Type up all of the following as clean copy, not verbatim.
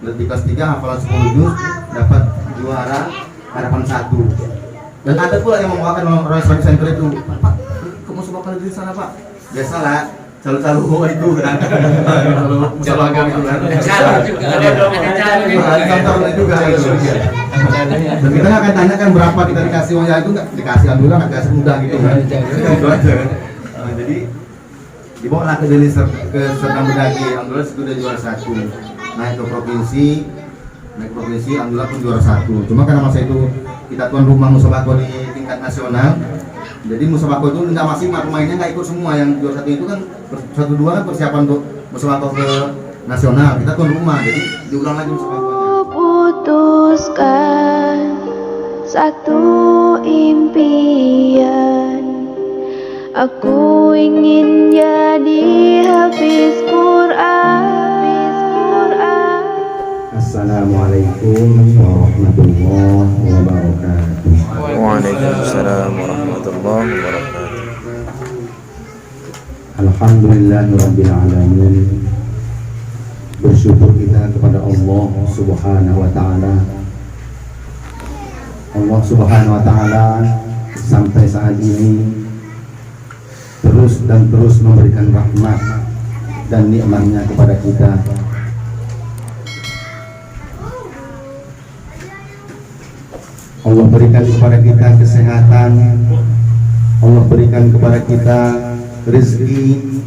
Di kelas 3 hafalan 10 juz dapat juara harapan 1. Dan ada pula yang membawakan orang Islamic Center itu, Pak, kamu coba kali di sana Pak. Biasalah, selalu itu kan. Selalu musabaqa itu kan. Ada kantor juga itu. Dan kita akan tanyakan berapa kita dikasih uangnya itu, nggak dikasih, alhamdulillah nggak dikasih mudah gitu kan. Itu aja. Jadi dibawa ke Deli ke Serdang Bedagi, alhamdulillah sudah juara 1. Naik ke provinsi, alhamdulillah pun juara 1. Cuma karena masa itu kita tuan rumah musabaqa di tingkat nasional, jadi musabaqa itu nggak maksimal, pemainnya nggak ikut semua. Yang juara 1 itu kan 1-2 kan persiapan untuk musabaqa ke nasional, kita tuan rumah, jadi diulang lagi musabaqanya. Putuskan satu impian, aku ingin jadi hafiz Quran. Assalamualaikum warahmatullahi wabarakatuh. Waalaikumsalam warahmatullahi wabarakatuh. Alhamdulillahirabbil alamin. Bersyukur kita kepada Allah Subhanahu wa taala. Allah Subhanahu wa taala sampai saat ini terus memberikan rahmat dan nikmatnya kepada kita. Allah berikan kepada kita kesehatan, Allah berikan kepada kita rezeki,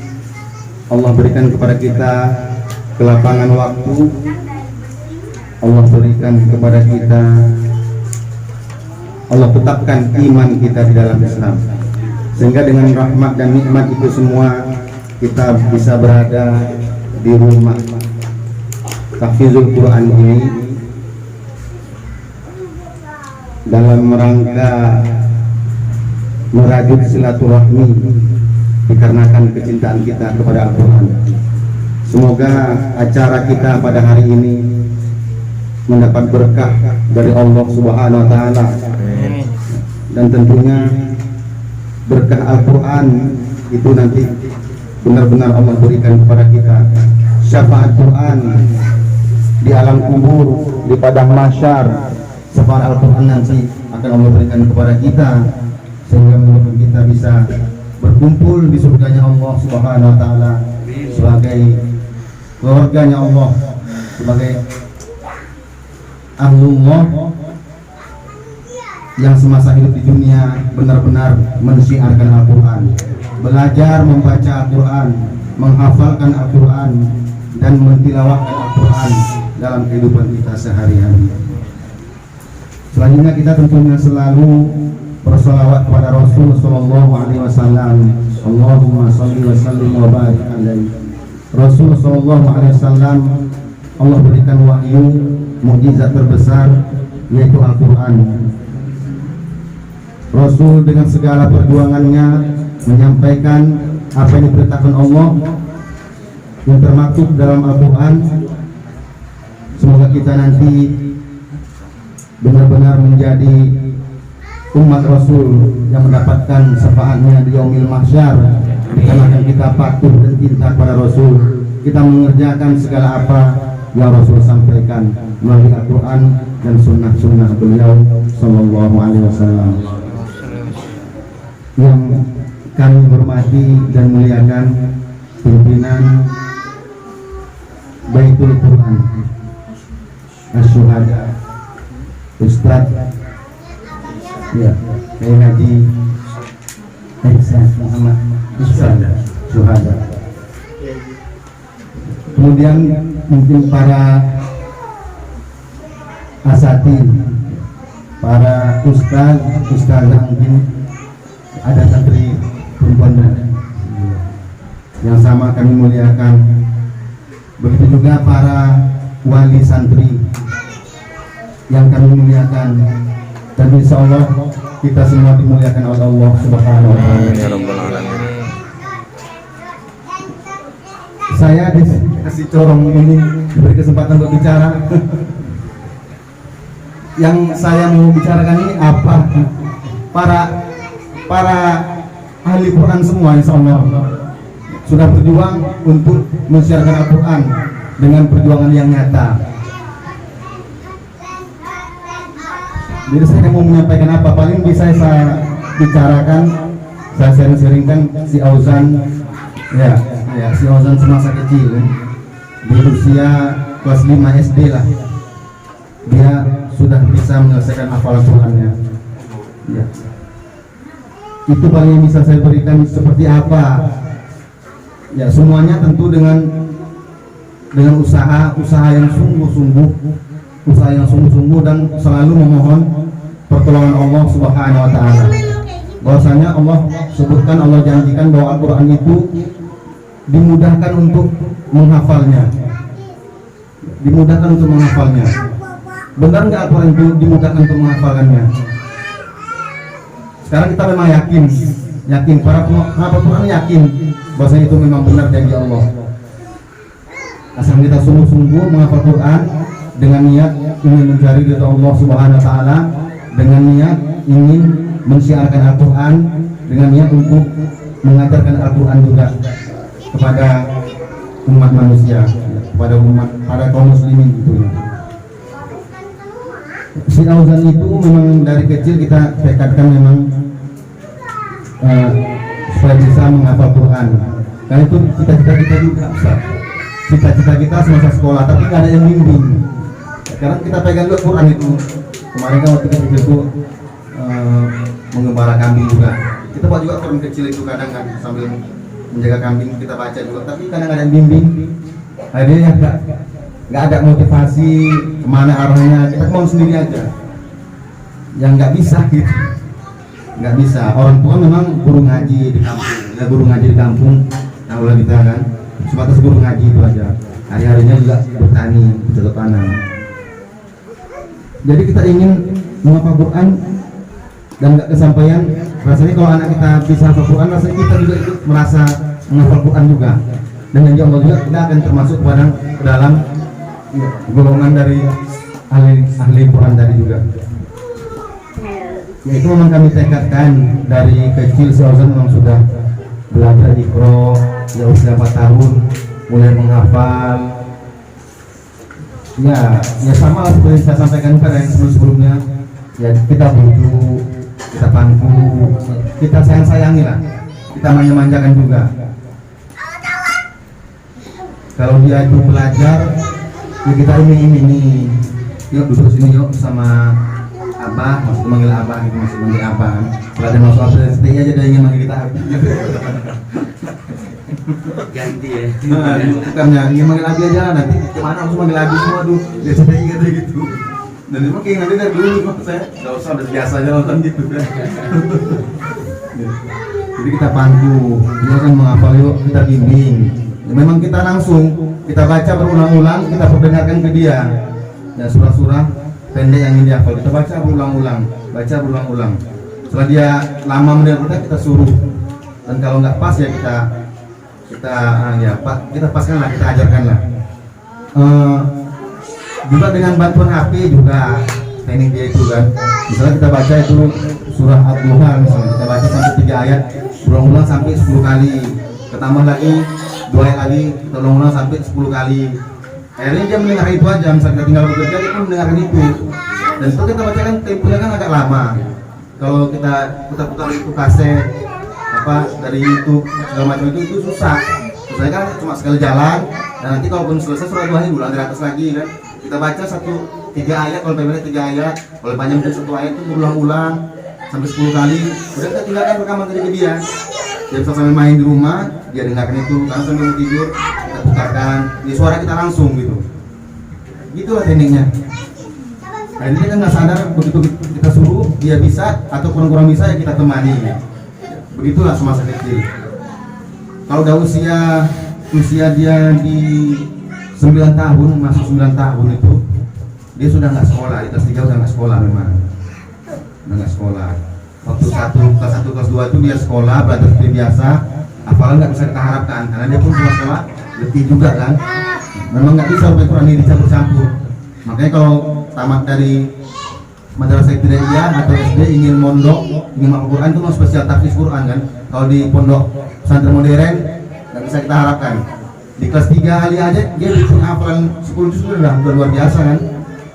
Allah berikan kepada kita kelapangan waktu, Allah berikan kepada kita, Allah tetapkan iman kita di dalam Islam, sehingga dengan rahmat dan nikmat itu semua kita bisa berada di rumah tahfizul Quran ini dalam rangka merajut silaturahmi dikarenakan kecintaan kita kepada Al-Quran. Semoga acara kita pada hari ini mendapat berkah dari Allah Subhanahu wa taala. Dan tentunya berkah Al-Quran itu nanti benar-benar Allah berikan kepada kita. Syafaat Quran di alam kubur, di padang mahsyar, syafaat Al-Quran nanti akan Allah berikan kepada kita, sehingga kita bisa berkumpul di surganya Allah Subhanahu wa taala sebagai keluarganya Allah, sebagai ahlullah yang semasa hidup di dunia benar-benar mensyiarkan Al-Quran, belajar membaca Al-Quran, menghafalkan Al-Quran, dan mentilawahkan Al-Quran dalam kehidupan kita sehari-hari. Selanjutnya kita tentunya selalu bersolawat kepada Rasul Sallallahu Alaihi Wasallam. Allahumma salli wa sallim wa barik alaihi. Rasul Sallallahu Alaihi Wasallam Allah berikan wahyu mukjizat terbesar, yaitu Al-Quran. Rasul dengan segala perjuangannya menyampaikan apa yang diperintahkan Allah yang termaktub dalam Al-Quran. Semoga kita nanti benar-benar menjadi umat Rasul yang mendapatkan syafaatnya di yaumil mahsyar, dikarenakan kita patuh dan cinta kepada Rasul. Kita mengerjakan segala apa yang Rasul sampaikan melalui Al-Quran dan sunnah-sunnah beliau Sallallahu Alaihi Wasallam. Yang kami hormati dan muliakan pimpinan Baitul Quran Asy-Syuhada, Ustaz ya, Kiai Haji Ihsan Muhammad Ihsan Syuhada. Kemudian mungkin para asatid, para ustazah, mungkin ada santri perempuan yang sama kami muliakan. Begitu juga para wali santri yang kami muliakan, dan insya Allah kita semua dimuliakan oleh Allah Subhanahu wa taala. Saya dikasih corong ini, diberi kesempatan untuk bicara. Yang saya mau bicarakan ini apa? Para ahli Quran semua insya Allah sudah berjuang untuk mensiarkan Al-Quran dengan perjuangan yang nyata. Jadi saya mau menyampaikan apa, paling bisa saya bicarakan, saya sharing-sharingkan si Auzan, ya si Auzan semasa kecil, di usia kelas 5 SD lah, dia sudah bisa menyelesaikan hafalan Qurannya. Ya. Itu paling yang bisa saya berikan. Seperti apa? Ya semuanya tentu dengan usaha yang sungguh-sungguh dan selalu memohon pertolongan Allah Subhanahu wa taala. Bahwasanya Allah sebutkan, Allah janjikan bahwa Al-Qur'an itu dimudahkan untuk menghafalnya. Dimudahkan untuk menghafalnya. Benar nggak Al-Qur'an itu dimudahkan untuk menghafalkannya? Sekarang kita memang yakin para penghafal Quran yakin bahwasanya itu memang benar janji Allah. Asal kita sungguh-sungguh menghafal Quran dengan niat ingin mencari ridha Allah Subhanahu wa taala, dengan niat ingin mensiarkan Al-Quran, dengan niat untuk mengajarkan Al-Quran juga kepada umat manusia, kepada kaum muslimin gitu ya. Si Auzan itu memang dari kecil kita tekadkan memang supaya bisa menghafal Quran. Karena itu cita-cita kita juga, Ustaz. Cita-cita kita semasa sekolah, tapi nggak ada yang bimbing. Sekarang kita pegang dulu Quran itu. Kemarin kan waktu kecil itu mengembala kambing juga. Kita buat juga Quran kecil itu kadang kan sambil menjaga kambing kita baca juga, tapi kadang ada yang bimbing. Akhirnya nggak ada motivasi kemana arahnya, kita mau sendiri aja. Yang nggak bisa gitu, nggak bisa. Orang tua memang guru ngaji di kampung, ya guru ngaji di kampung. Nah ulah kita kan sebatas guru ngaji itu aja. Hari-harinya juga bertani, bercocok tanam. Jadi kita ingin menghafal Quran dan nggak kesampaian. Rasanya kalau anak kita bisa hafal Quran, rasanya kita juga ikut merasa menghafal Quran juga. Dan janji Allah juga kita akan termasuk ke dalam golongan dari ahli Quran tadi juga. Ya itu memang kami tekadkan dari kecil. Si Auzan memang sudah belajar Iqra, ya usia 4 tahun mulai menghafal. Ya sama seperti saya sampaikan pada yang sebelumnya. Ya kita bujuk, kita pangku, kita sayang-sayangi lah, kita manja-manjakan juga. Kalau dia itu belajar, ya kita iming-imingi, yuk duduk sini yuk sama Abah, masih manggil Abah gitu, masih manggil Abah kan. Setelah dia masuk Abah, seperti aja dia ingin manggil kita Abah. Ganti ya. Bukannya ingin manggil Abi aja, nanti kemana harus manggil Abi semua tuh. Dia seperti gitu. Dan memang kayak nanti dari dulu kok saya nggak usah, udah biasa aja nonton gitu kan. Jadi kita pandu, dia kan menghafal yuk, kita bimbing. Ya, memang kita langsung kita baca berulang-ulang, kita perdengarkan ke dia. Ya surah-surah pendek yang ingin dihafal kita baca berulang-ulang. Setelah dia lama mendengar kita suruh. Dan kalau nggak pas ya kita paskan lah, kita ajarkan lah. Juga dengan bantuan HP juga training dia itu kan. Misalnya kita baca itu surah Al-Duha, misalnya kita baca sampai 3 ayat, berulang-ulang sampai 10 kali. Ketambah lagi 2 ayat lagi, kita ulang-ulang sampai 10 kali. Akhirnya dia mendengar itu aja, misalnya kita tinggal bekerja dia pun mendengarkan itu. Dan itu kita bacakan temponya kan agak lama. Kalau kita putar-putar itu kaset dari YouTube segala macam itu susah. Saya kan cuma sekali jalan, dan nanti kalaupun selesai surah Duha ulang dari atas lagi kan. Kita baca 3 ayat, kalau pendek 3 ayat, kalau panjang mungkin 1 ayat itu berulang-ulang sampai 10 kali. Udah kita tinggalkan rekaman tadi ke dia. Dia bisa sambil main di rumah, dia dengarkan itu, karena sambil mau tidur kita putarkan, di suara kita langsung gitu. Gitulah tekniknya. Nah ini kan nggak sadar, begitu kita suruh dia bisa atau kurang-kurang bisa ya kita temani. Begitulah semasa kecil. Kalau udah usia dia di 9 tahun, masuk 9 tahun itu dia sudah nggak sekolah, di kelas 3 udah nggak sekolah memang. Udah nggak sekolah. Waktu kelas 1, kelas 2 itu dia sekolah, belajar seperti biasa. Hafalan nggak bisa kita harapkan, karena dia pun pulang sekolah letih juga kan. Memang nggak bisa sampai Quran ini dicampur-campur. Makanya kalau tamat dari madrasah ibtidaiyah atau SD ingin mondok, ingin menghafal Quran itu mau spesial tahfiz Quran kan. Kalau di pondok pesantren modern nggak bisa kita harapkan. Di kelas 3 kali aja dia bikin hafalan 10 juz sudah luar biasa kan.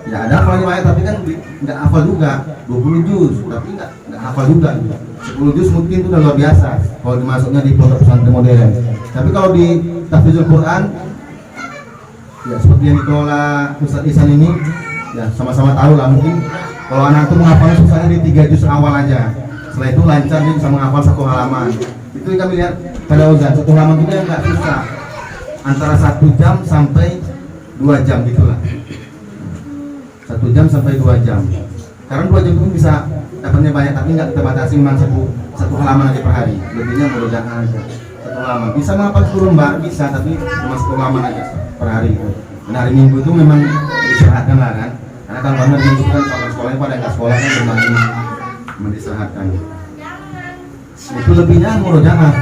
Ya ada hafalannya banyak tapi kan nggak hafal juga. 20 juz tapi nggak hafal juga gitu. 10 juz mungkin itu udah luar biasa kalau dimasuknya di pondok pesantren modern. Tapi kalau di tahfizul Quran ya seperti yang dikelola Ustaz Ihsan ini ya sama-sama tahu lah, mungkin kalau anak itu menghafalnya susahnya di 3 juz awal aja. Setelah itu lancar dia bisa menghafal 1 halaman. Itu yang kami lihat pada Ozan, 1 halaman itu dia nggak susah. Antara 1 jam sampai 2 jam gitulah. 1 jam sampai 2 jam. Karena 2 jam itu bisa dapatnya banyak, tapi nggak kita batasi memang satu halaman aja per hari. Lebihnya mudah-mudahan aja 1 halaman. Bisa menghafal 10 lembar bisa, tapi cuma 1 halaman aja per hari itu. Dan hari Minggu itu memang diserahkan lah kan. Karena kalau benar Minggu kan kalau sekolahnya pada nggak sekolah kan memang diserahkan. Itu lebihnya murojaah.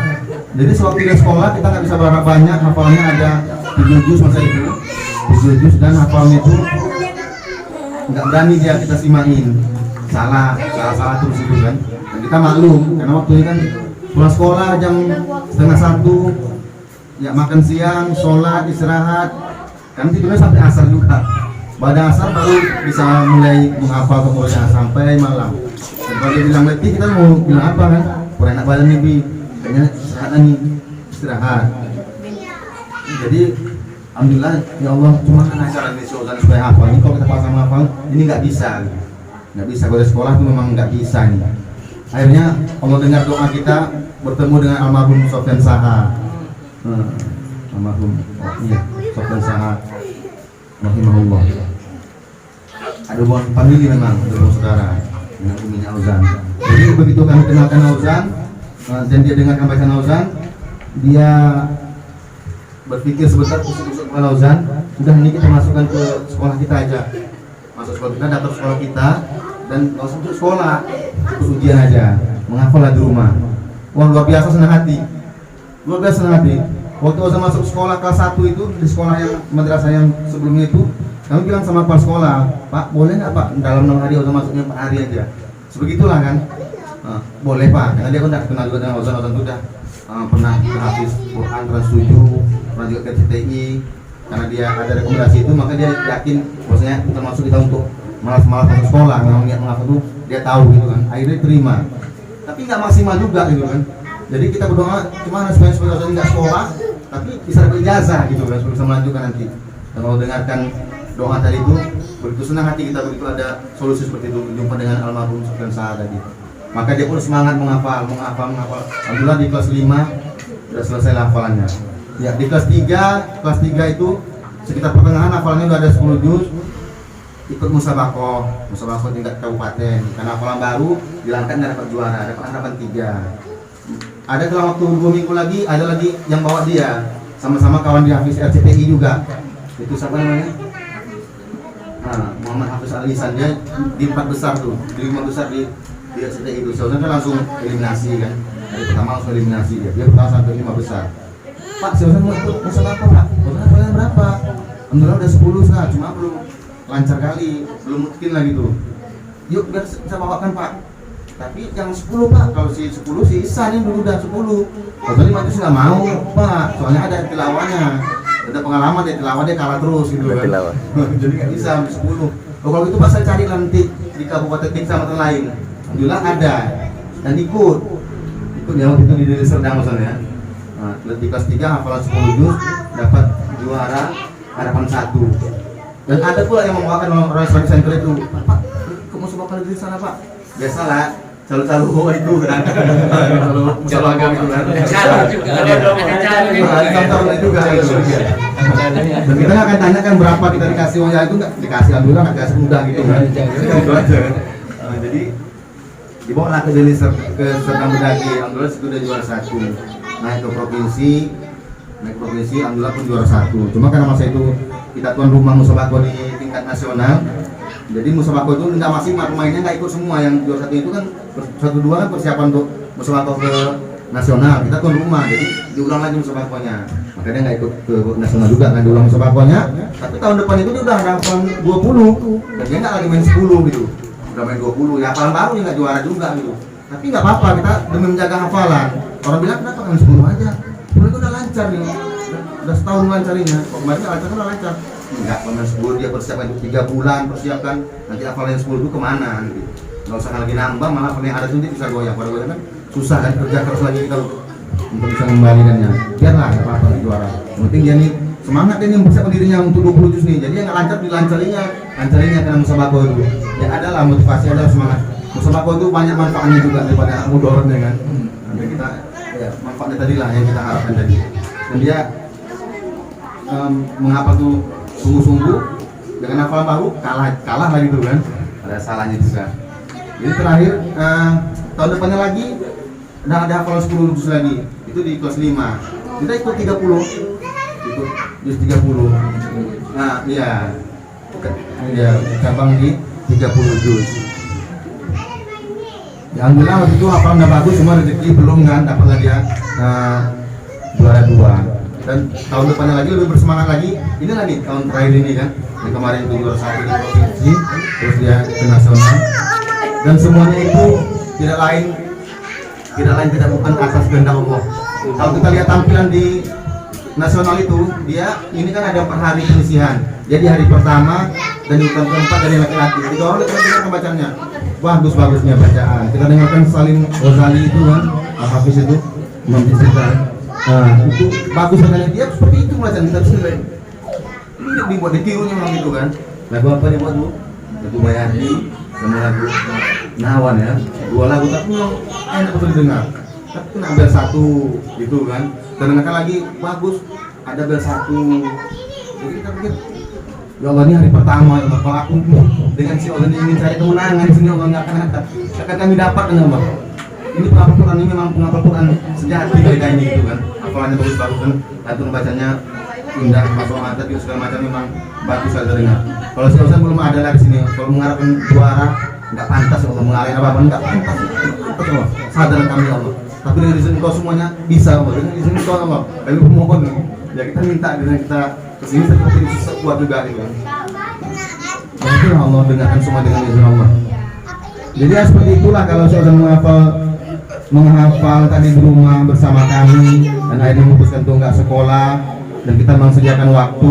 Jadi sewaktu dia sekolah kita nggak bisa berharap banyak, hafalannya ada 7 juz masa itu, 7 juz dan hafalnya itu nggak berani dia kita simain salah terus itu kan. Dan kita maklum karena waktunya kan pulang sekolah jam 12:30 ya, makan siang, sholat, istirahat kan tidurnya sampai asar juga. Pada asar baru bisa mulai menghafal kemudian sampai malam. Dan kalau dia bilang letih kita mau bilang apa kan? Kurang enak badan nih Bi, kayaknya istirahat. Jadi alhamdulillah ya Allah, cuma kan acara ini supaya hafal. Ini kalau kita paksa menghafal ini nggak bisa. Nggak bisa kalau di sekolah itu memang nggak bisa nih. Akhirnya Allah dengar doa kita, bertemu dengan almarhum Sofyan Saha. Almarhum Sofyan Saha rahimahullah. Ada hubungan famili memang, ada hubungan saudara dengan uminya Auzan. Jadi begitu kami kenalkan Auzan dan dia dengarkan bacaan Auzan, dia berpikir sebentar kusuk-kusuk kepala Auzan, udah ini kita masukkan ke sekolah kita aja. Masuk sekolah kita, daftar sekolah kita, dan langsung untuk sekolah, ikut ujian aja, menghafal di rumah. Wah luar biasa senang hati, luar biasa senang hati. Waktu Auzan masuk sekolah kelas 1 itu, di sekolah yang madrasah yang sebelumnya itu, kami bilang sama kepala sekolah, Pak boleh nggak Pak dalam 6 hari Auzan masuknya 4 hari aja. Sebegitulah kan. Boleh Pak, karena dia kan udah kenal juga dengan Auzan itu udah pernah hafiz Quran kelas 7, pernah juga ke CTI. Karena dia ada rekomendasi itu, maka dia yakin bahwasanya termasuk kita untuk malas-malas masuk sekolah, memang niat menghafal itu dia tahu gitu kan. Akhirnya terima. Tapi nggak maksimal juga gitu kan. Jadi kita berdoa gimana supaya Auzan nggak sekolah, tapi bisa dapat ijazah gitu kan, supaya bisa melanjutkan nanti. Dan kalau dengarkan doa tadi itu, begitu senang hati kita begitu ada solusi seperti itu, jumpa dengan almarhum Sofyan Saha tadi. Maka dia pun semangat menghafal. Alhamdulillah di kelas 5 sudah selesai hafalannya. Ya di kelas 3 itu sekitar pertengahan hafalannya udah ada 10 juz. Ikut musabakoh tingkat kabupaten. Karena hafalan baru dilangkan dan dapat juara, dapat harapan 3. Ada dalam waktu 2 minggu lagi, ada lagi yang bawa dia, sama-sama kawan di Hafiz RCTI juga. Itu siapa namanya? Muhammad Hafiz Al-Ihsan, dia di 4 besar tuh, di 5 besar di RCTI itu. Seharusnya kan langsung eliminasi kan. Dari pertama langsung eliminasi dia pertama sampai 5 besar. Pak, silakan mau ikut musabakoh Pak. Musabakohnya berapa? Alhamdulillah udah 10 sekarang, cuma belum lancar kali, belum mungkin lagi tuh. Yuk biar bisa bawakan Pak. Tapi yang 10 Pak, kalau si 10 si Ihsan ini dulu udah 10. Kalau 5 itu nggak mau Pak, soalnya ada tilawahnya. Ada pengalaman dia tilawah dia kalah terus gitu kan. Jadi nggak bisa sampai 10. Kalau gitu Pak saya cari nanti di kabupaten kecamatan lain. Alhamdulillah ada dan ikut ya waktu itu di Deli Serdang misalnya. Di kelas 3 hafalan 10 juz dapat juara harapan 1. Dan ada pula yang membawakan orang Islamic Center itu, Pak, kamu coba kalau di sana Pak. Biasalah, selalu itu kan. Selalu musabakoh itu kan. Kantor juga itu. Dan kita nggak akan tanyakan berapa kita dikasih uangnya itu, nggak dikasih, alhamdulillah nggak dikasih mudah gitu kan. Itu aja. Jadi dibawa ke Deli ke Serdang Bedagi, alhamdulillah itu udah juara 1. Naik ke provinsi, alhamdulillah pun juara 1. Cuma karena masa itu kita tuan rumah musabakoh di tingkat nasional, jadi musabakoh itu nggak maksimal, pemainnya nggak ikut semua. Yang juara 1 itu kan 1-2 kan persiapan untuk musabakoh ke nasional, kita tuan rumah, jadi diulang lagi musabakohnya. Makanya nggak ikut ke nasional juga kan, diulang musabakohnya. Tapi tahun depan itu dia udah harapan 20, dan dia nggak lagi main 10 gitu, udah main 20. Ya hafalan baru nggak juara juga gitu. Tapi nggak apa-apa, kita demi menjaga hafalan. Orang bilang kenapa kan 10 aja? 10 itu udah lancar nih, udah setahun lancarinya. Kemarin nggak lancar kan udah lancar. enggak pernah 10 dia persiapkan 3 bulan persiapkan nanti hafalan 10 itu kemana nanti nggak usah lagi nambah malah yang ada nanti bisa goyang pada goyang kan susah kan kerja keras lagi kita untuk bisa mengembalikannya biarlah nggak apa-apa juara yang penting dia nih semangat dia nih mempersiapkan dirinya untuk 20 juz nih jadi yang nggak lancar dilancarinya karena musabaqah itu ya adalah motivasi adalah semangat musabaqah itu banyak manfaatnya juga daripada mudorotnya kan nanti kita ya manfaatnya tadi lah yang kita harapkan tadi dan dia mengapa tuh sungguh-sungguh dengan hafalan baru kalah lagi tuh kan ada salahnya juga jadi terakhir tahun depannya lagi udah ada hafalan 10 juz lagi itu di kelas 5 kita ikut 30 ikut juz 30 nah iya ya cabang di 30 juz ya, alhamdulillah waktu itu hafalan udah bagus cuma rezeki belum kan dapat lagi ya juara 2 dan tahun depannya lagi lebih bersemangat lagi ini lagi tahun terakhir ini kan yang kemarin itu juara 1 di provinsi terus dia ke nasional dan semuanya itu tidak lain tidak bukan atas kehendak Allah kalau kita lihat tampilan di nasional itu dia ini kan ada 4 hari penyisihan jadi hari pertama dan di urutan keempat dari laki-laki jadi orang kita dengar bacanya bagusnya bacaan kita dengarkan Salim Ghazali itu kan Hafiz itu membisikkan itu bagus bacanya dia seperti itu bacaan kita sendiri ini dibuat ditirunya memang itu kan lagu apa dibuat bu? Lagu Bayati sama lagu Nawan ya 2 lagu tapi memang enak betul didengar tapi kena bel 1 gitu kan dan dengarkan lagi bagus ada bel 1 jadi kita pikir ya Allah ini hari pertama ya Allah kalau aku dengan si Allah ini ingin cari kemenangan di sini Allah nggak akan kami dapat kan Allah ini penghafal Quran ini memang penghafal Quran sejati mereka ini gitu kan hafalannya bagus-bagus kan lantunan bacanya indah masuk mata dan segala macam memang bagus saya dengar kalau si Allah belum ada lagi sini kalau mengharapkan juara nggak pantas Allah mengalihkan apa-apa nggak pantas Allah sadar kami Allah tapi dengan izin kau semuanya bisa Allah dengan izin kau Allah kami mohon ya kita minta dengan kita kesini seperti itu kuat juga gitu dan itu Allah dengarkan semua dengan izin Allah jadi ya seperti itulah kalau seorang menghafal tadi di rumah bersama kami dan akhirnya memutuskan untuk nggak sekolah dan kita mengsediakan waktu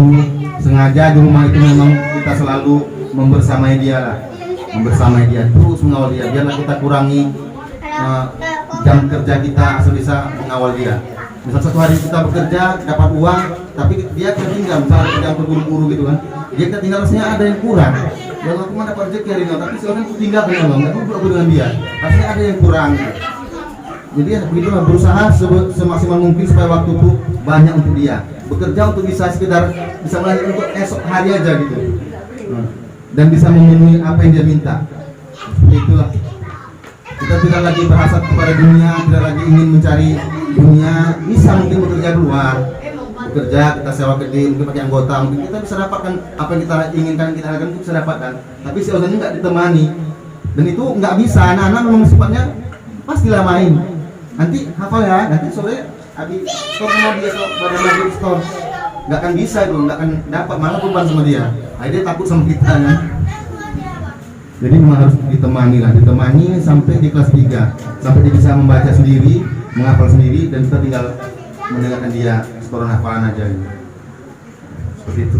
sengaja di rumah itu memang kita selalu membersamai dia terus mengawal dia biarlah kita kurangi jam kerja kita asal bisa mengawal dia misal satu hari kita bekerja dapat uang tapi dia ketinggalan misalnya kerja berburu-buru gitu kan dia ketinggalan rasanya ada yang kurang ya Allah cuma dapat rezeki hari ini tapi sekarang tinggal kan Allah nggak perlu dengan dia rasanya ada yang kurang jadi ya begitulah berusaha semaksimal mungkin supaya waktu itu banyak untuk dia bekerja untuk bisa sekedar bisa melayani untuk esok hari aja gitu dan bisa memenuhi apa yang dia minta itulah kita tidak lagi berhasrat kepada dunia tidak lagi ingin mencari dunia bisa mungkin bekerja keluar bekerja kita sewa gede mungkin pakai anggota mungkin kita bisa dapatkan apa yang kita inginkan kita harapkan itu bisa dapatkan tapi si Ozan ini nggak ditemani dan itu nggak bisa anak-anak memang sifatnya pastilah main nanti hafal ya nanti sore habis store sama dia pada lagi store nggak akan bisa itu nggak akan dapat malah beban sama dia dia takut sama kita kan jadi memang harus ditemani sampai di kelas 3 sampai dia bisa membaca sendiri menghafal sendiri dan kita tinggal mendengarkan dia setoran hafalan aja gitu. Seperti itu.